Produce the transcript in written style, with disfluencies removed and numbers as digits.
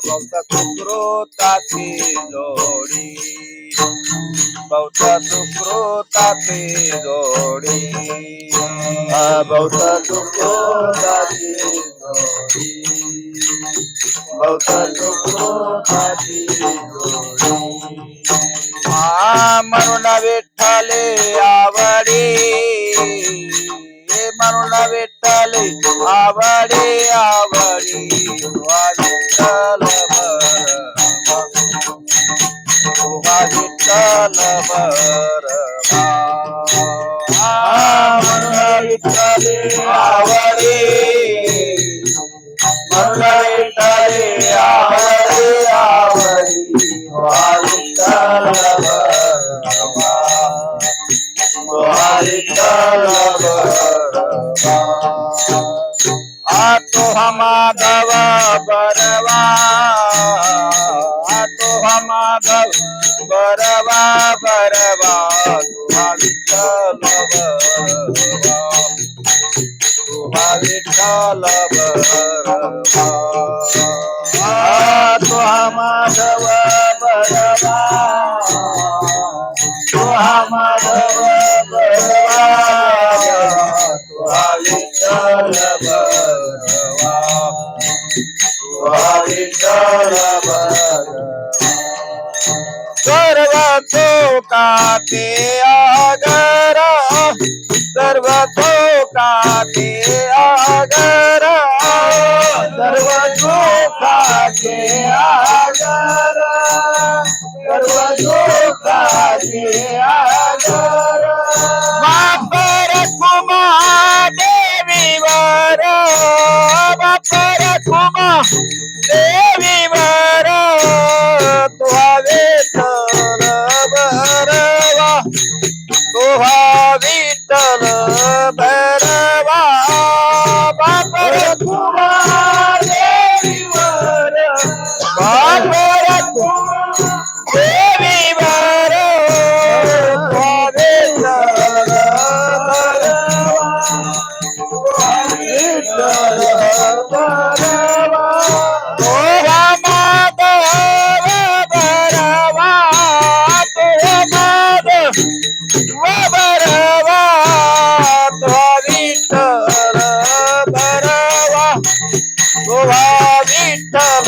भक्त सुकृताची जोडी, भक्त सुकृताची जोडी, भक्त सुकृताची जोडी, भक्त सुकृताची जोडी. म्हणून विठ्ठले आवडी, म्हणून विठ्ठले आवडी आवडी, विठ्ठल तुहा विठ्ठल बरवा. म्हणून विठ्ठले आवडी, म्हणून विठ्ठले आवडी आवडी, विठ्ठल बरवा, विठ्ठल बरवा. तो माधव बरवा, तो माधव बरवा बरवा, तुहा विठ्ठल बरवा, तुहा विठ्ठल बरवा. तुहा माधव बरवा, तुहा माधव बरवा, तुहा विठ्ठल बरवा, तुहा विठ्ठल बरवा. सर्व चोकाते आगरा, सर्व चोकाते आगरा, सर्व चोकाते आगरा, सर्व चोकाते आगरा. बापर कुमा देवीवर, बापर कुमा देवीवर, तुहा विठ्ठल बरवा, तुहा विठ्ठल बरवा. बापर कुमा देवीवर, बापर कुमा देवीवर, तुहा विठ्ठल बरवा, तुहा विठ्ठल बरवा. तुहा माधव बरवा, तुहा माधव बरवा, तुहा विठ्ठल बरवा, तुहा विठ्ठल